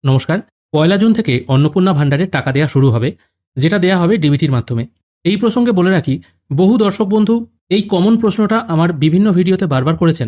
নমস্কার। ১লা জুন থেকে অন্নপূর্ণা ভাণ্ডারের টাকা দেওয়া শুরু হবে, যেটা দেয়া হবে ডিবিটির মাধ্যমে। এই প্রসঙ্গে বলে রাখি, বহু দর্শক বন্ধু এই কমন প্রশ্নটা আমার বিভিন্ন ভিডিওতে বারবার করেছেন।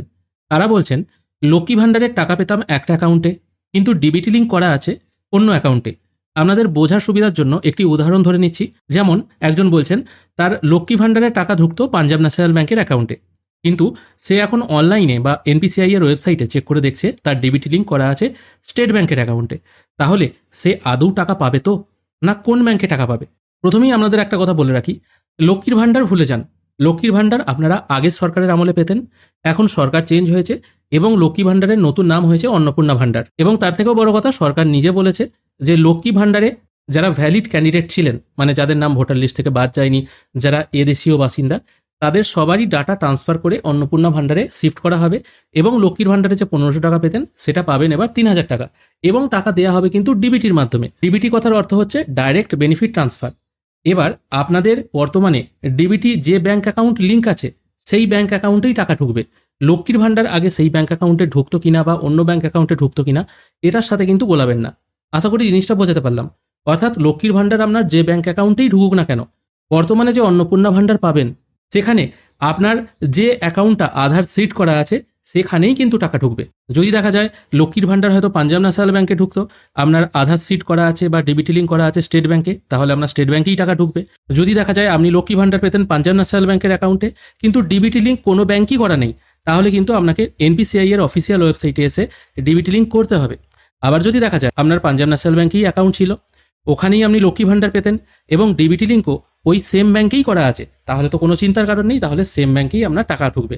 তারা বলছেন, লক্ষ্মী ভাণ্ডারের টাকা পেতাম একটা অ্যাকাউন্টে, কিন্তু ডিবিটি লিঙ্ক করা আছে অন্য অ্যাকাউন্টে। আপনাদের বোঝার সুবিধার জন্য একটি উদাহরণ ধরে নিচ্ছি। যেমন একজন বলছেন, তার লক্ষ্মী ভাণ্ডারের টাকা ঢুকতো পাঞ্জাব ন্যাশনাল ব্যাংকের অ্যাকাউন্টে, কিন্তু সে এখন অনলাইনে বা এনপিসিআই এর ওয়েবসাইটে চেক করে দেখছে তার ডিবিটি লিঙ্ক করা আছে স্টেট ব্যাংকের অ্যাকাউন্টে। তাহলে সে আদৌ টাকা পাবে তো, না কোন ব্যাংকে টাকা পাবে? প্রথমেই আপনাদের একটা কথা বলে রাখি, লক্ষ্মীর ভাণ্ডার ভুলে যান। লক্ষ্মীর ভাণ্ডার আপনারা আগের সরকারের আমলে পেতেন। এখন সরকার চেঞ্জ হয়েছে এবং লক্ষ্মী ভাণ্ডারের নতুন নাম হয়েছে অন্নপূর্ণা ভাণ্ডার। এবং তার থেকেও বড় কথা, সরকার নিজে বলেছে যে লক্ষ্মী ভাণ্ডারে যারা ভ্যালিড ক্যান্ডিডেট ছিলেন, মানে যাদের নাম ভোটার লিস্ট থেকে বাদ যায়নি, যারা এদেশীয় বাসিন্দা, তাদের সবারই ডাটা ট্রান্সফার করে অন্নপূর্ণা ভাণ্ডারে শিফট করা হবে এবং লক্ষ্মীর ভাণ্ডারে যে ১৫০০ টাকা পেতেন সেটা পাবেন এবার ৩০০০ টাকা, এবং টাকা দেওয়া হবে কিন্তু ডিবিটির মাধ্যমে। ডিবিটি কথার অর্থ হচ্ছে ডাইরেক্ট বেনিফিট ট্রান্সফার। এবার আপনাদের বর্তমানে ডিবিটি যে ব্যাংক অ্যাকাউন্ট লিঙ্ক আছে সেই ব্যাংক অ্যাকাউন্টেই টাকা ঢুকবে। লক্ষ্মীর ভাণ্ডার আগে সেই ব্যাংক অ্যাকাউন্টে ঢুকতো কিনা বা অন্য ব্যাংক অ্যাকাউন্টে ঢুকতো কিনা এটার সাথে কিন্তু গোলাবেন না। আশা করি জিনিসটা বোঝাতে পারলাম। অর্থাৎ লক্ষ্মীর ভাণ্ডার আপনার যে ব্যাংক অ্যাকাউন্টেই ঢুকুক না কেন, বর্তমানে যে অন্নপূর্ণা ভাণ্ডার পাবেন সেখানে আপনার যে অ্যাকাউন্টটা আধার সিট করা আছে সেখানেই কিন্তু টাকা ঢুকবে। যদি দেখা যায় লক্ষ্মীর ভাণ্ডার হয়তো পাঞ্জাব ন্যাশনাল ব্যাংকে ঢুকতো, আপনার আধার সিট করা আছে বা ডিবিটি লিঙ্ক করা আছে স্টেট ব্যাংকে, তাহলে আপনার স্টেট ব্যাংকেই টাকা ঢুকবে। যদি দেখা যায় আপনি লক্ষ্মী ভাণ্ডার পেতেন পাঞ্জাব ন্যাশনাল ব্যাংকের অ্যাকাউন্টে, কিন্তু ডিবিটি লিঙ্ক কোনো ব্যাংকই করা নেই, তাহলে কিন্তু আপনাকে এনপিসিআই এর অফিসিয়াল ওয়েবসাইটে এসে ডিবিটি লিঙ্ক করতে হবে। আবার যদি দেখা যায় আপনার পাঞ্জাব ন্যাশনাল ব্যাংকেই অ্যাকাউন্ট ছিল, ওখানেই আপনি লক্ষ্মী ভাণ্ডার পেতেন এবং ডিবিটি লিঙ্কও ওই সেম ব্যাংকেই করা আছে, তাহলে তো কোনো চিন্তার কারণ নেই, তাহলে সেম ব্যাংকেই আপনার টাকা ঢুকবে।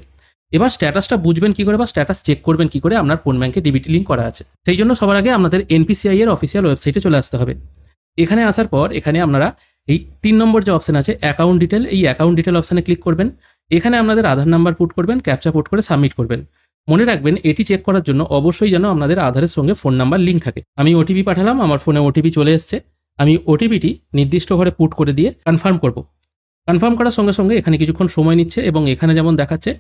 এবার স্ট্যাটাসটা বুঝবেন কি করে বা স্ট্যাটাস চেক করবেন কি করে আপনার কোন ব্যাংকে ডিবিটি লিঙ্ক করা আছে? সেই জন্য সবার আগে আপনাদের এনপিসিআই এর অফিসিয়াল ওয়েবসাইটে চলে আসতে হবে। এখানে আসার পর এখানে আপনারা এই ৩ নম্বর যে অপশন আছে অ্যাকাউন্ট ডিটেল, এই অ্যাকাউন্ট ডিটেল অপশানে ক্লিক করবেন। এখানে আপনাদের আধার নাম্বার পুট করবেন, ক্যাপচা পুট করে সাবমিট করবেন। মনে রাখবেন, এটি চেক করার জন্য অবশ্যই যেন আপনাদের আধারের সঙ্গে ফোন নাম্বার লিঙ্ক থাকে। আমি ওটিপি পাঠালাম, আমার ফোনে ওটিপি চলে এসছে। আমি ওটিপিটি নির্দিষ্ট ঘরে পুট করে দিয়ে কনফার্ম করব। কনফার্ম করার সঙ্গে সঙ্গে এখানে কিছুক্ষণ সময় নিচ্ছে এবং এখানে যেমন দেখাচ্ছে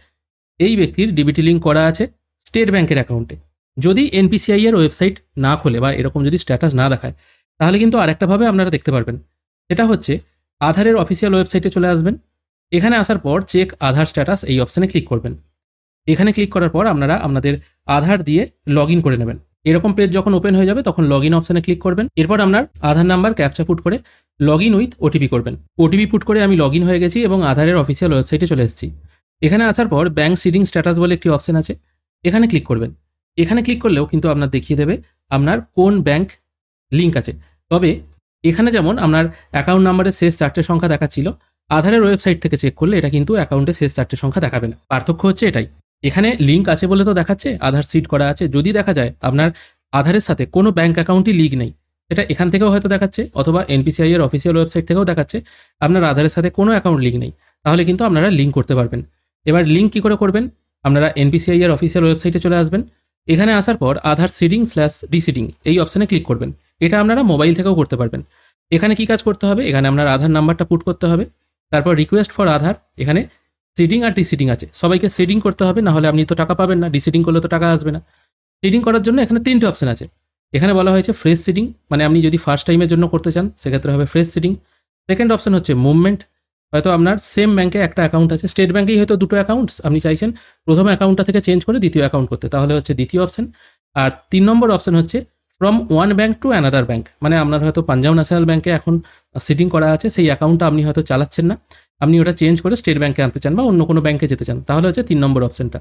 এই ব্যক্তির ডিবিটি লিঙ্ক করা আছে স্টেট ব্যাংকের অ্যাকাউন্টে। যদি এনপিসিআই এর ওয়েবসাইট না খোলে বা এরকম যদি স্ট্যাটাস না দেখায়, তাহলে কিন্তু আরেকটাভাবে আপনারা দেখতে পারবেন। সেটা হচ্ছে আধারের অফিসিয়াল ওয়েবসাইটে চলে আসবেন। এখানে আসার পর চেক আধার স্ট্যাটাস এই অপশানে ক্লিক করবেন। এখানে ক্লিক করার পর আপনারা আপনাদের আধার দিয়ে লগ ইন করে নেবেন। এরকম পেজ যখন ওপেন হয়ে যাবে তখন লগ ইন অপশানে ক্লিক করবেন। এরপর আপনার আধার নাম্বার ক্যাপচা পুট করে লগ ইন উইথ ওটিপি করবেন। ওটিপি পুট করে আমি লগ ইন হয়ে গেছি এবং আধারের অফিসিয়াল ওয়েবসাইটে চলে এসেছি। এখানে আসার পর ব্যাংক সিডিং স্ট্যাটাস বলে একটি অপশন আছে, এখানে ক্লিক করবেন। এখানে ক্লিক করলেও কিন্তু আপনার দেখিয়ে দেবে আপনার কোন ব্যাংক লিঙ্ক আছে। তবে এখানে যেমন আপনার অ্যাকাউন্ট নাম্বারের শেষ 4টে সংখ্যা দেখাচ্ছিল, আধারের ওয়েবসাইট থেকে চেক করলে এটা কিন্তু অ্যাকাউন্টের শেষ 4টে সংখ্যা দেখাবে না। পার্থক্য হচ্ছে এটাই। এখানে লিঙ্ক আছে বলে তো দেখাচ্ছে, আধার সিট করা আছে। যদি দেখা যায় আপনার আধারের সাথে কোনো ব্যাংক অ্যাকাউন্টই লিঙ্ক নেই, এটা এখান থেকেও হয়তো দেখাচ্ছে, অথবা এনপিসিআই এর অফিসিয়াল ওয়েবসাইট থেকেও দেখাচ্ছে আপনার আধারের সাথে কোনো অ্যাকাউন্ট লিঙ্ক নেই, তাহলে কিন্তু আপনারা লিঙ্ক করতে পারবেন। এবার লিঙ্ক কী করে করবেন? আপনারা এনপিসিআই এর অফিসিয়াল ওয়েবসাইটে চলে আসবেন। এখানে আসার পর আধার সিডিং/ডিসিডিং এই অপশানে ক্লিক করবেন। এটা আপনারা মোবাইল থেকেও করতে পারবেন। এখানে কি কাজ করতে হবে? এখানে আপনার আধার নাম্বারটা পুট করতে হবে, তারপর রিকোয়েস্ট ফর আধার, এখানে সিডিং আর ডিসিডিং আছে, সবাইকে সিডিং করতে হবে, না হলে আপনি তো টাকা পাবেন না, ডিসিডিং করলে তো টাকা আসবে না। সিডিং করার জন্য এখানে 3টে অপশন আছে। এখানে বলা হয়েছে ফ্রেশ সিডিং, মানে আপনি যদি ফার্স্ট টাইমের জন্য করতে চান সেক্ষেত্রে হবে ফ্রেশ সিডিং। সেকেন্ড অপশন হচ্ছে মুভমেন্ট, হয়তো আপনার সেম ব্যাংকে একটা অ্যাকাউন্ট আছে, স্টেট ব্যাংকেই হয়তো 2টো অ্যাকাউন্টস, আপনি চাইছেন প্রথম অ্যাকাউন্টটা থেকে চেঞ্জ করে দ্বিতীয় অ্যাকাউন্ট করতে, তাহলে হচ্ছে দ্বিতীয় অপশন। আর 3 নম্বর অপশন হচ্ছে from one bank to another bank, মানে আপনার হয়তো পাঞ্জাব ন্যাশনাল ব্যাংকে এখন সিডিং করা আছে, সেই অ্যাকাউন্টটা আপনি হয়তো চালাচ্ছেন না, আপনি ওটা চেঞ্জ করে স্টেট ব্যাংকে আনতে চান বা অন্য কোনো ব্যাংকে যেতে চান, তাহলে হচ্ছে 3 নম্বর অপশনটা।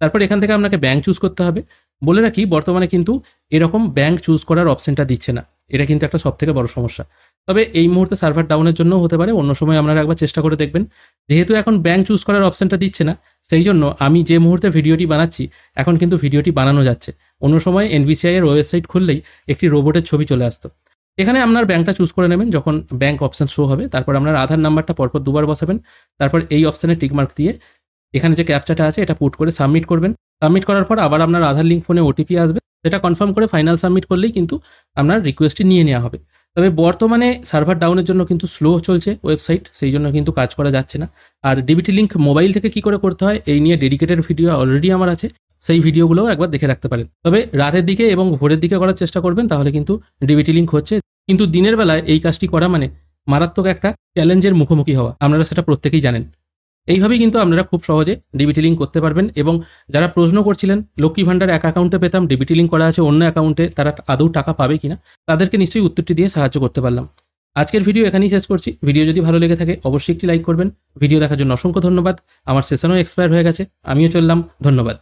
তারপর এখান থেকে আপনাকে ব্যাংক চুজ করতে হবে। বলে রাখি, বর্তমানে কিন্তু এরকম ব্যাংক চুজ করার অপশনটা দিচ্ছে না, এটা কিন্তু একটা সবথেকে বড় সমস্যা। তবে এই মুহূর্তে সার্ভার ডাউনের জন্যও হতে পারে, অন্য সময় আপনারা একবার চেষ্টা করে দেখবেন। যেহেতু এখন ব্যাংক চুজ করার অপশনটা দিচ্ছে না, সেই জন্য আমি যে মুহূর্তে ভিডিওটি বানাচ্ছি এখন কিন্তু ভিডিওটি বানানো যাচ্ছে। অন্য সময় এনপিসিআই এর ওয়েবসাইট খুললেই একটি রোবটের ছবি চলে আসতো। এখানে আপনার ব্যাংকটা চুজ করে নেবেন, যখন ব্যাংক অপশন শো হবে তারপর আপনার আধার নাম্বারটা পরপর 2বার বসাবেন, তারপর এই অপশানে টিকমার্ক দিয়ে এখানে যে ক্যাপচাটা আছে এটা পুট করে সাবমিট করবেন। সাবমিট করার পর আবার আপনার আধার লিঙ্ক ফোনে ওটিপি আসবে, সেটা কনফার্ম করে ফাইনাল সাবমিট করলেই কিন্তু আপনার রিকোয়েস্টটি নিয়ে নেওয়া হবে। তবে বর্তমানে সার্ভার ডাউনের জন্য কিন্তু স্লো চলছে ওয়েবসাইট, সেই জন্য কিন্তু কাজ করা যাচ্ছে না। আর ডিবিটি লিঙ্ক মোবাইল থেকে কি করে করতে হয় এই নিয়ে ডেডিকেটেড ভিডিও অলরেডি আমার আছে, সেই ভিডিওগুলোও একবার দেখে রাখতে পারেন। তবে রাতের দিকে এবং ভোরের দিকে করার চেষ্টা করবেন, তাহলে কিন্তু ডিবিটি লিঙ্ক হচ্ছে। কিন্তু দিনের বেলায় এই কাজটি করা মানে মারাত্মক একটা চ্যালেঞ্জের মুখোমুখি হওয়া, আপনারা সেটা প্রত্যেকেই জানেন। এইভাবেই কিন্তু আপনারা খুব সহজে ডিবিটি লিঙ্ক করতে পারবেন। এবং যারা প্রশ্ন করছিলেন লক্ষ্মী ভাণ্ডার এক অ্যাকাউন্টে পেতাম, ডিবিটি লিঙ্ক করা আছে অন্য অ্যাকাউন্টে, তারা আদৌ টাকা পাবে কিনা, তাদেরকে নিশ্চয়ই উত্তরটি দিয়ে সাহায্য করতে পারলাম। আজকের ভিডিও এখানেই শেষ করছি। ভিডিও যদি ভালো লেগে থাকে অবশ্যই একটি লাইক করবেন। ভিডিও দেখার জন্য অসংখ্য ধন্যবাদ। আমার সেশনও এক্সপায়ার হয়ে গেছে, আমিও চললাম। ধন্যবাদ।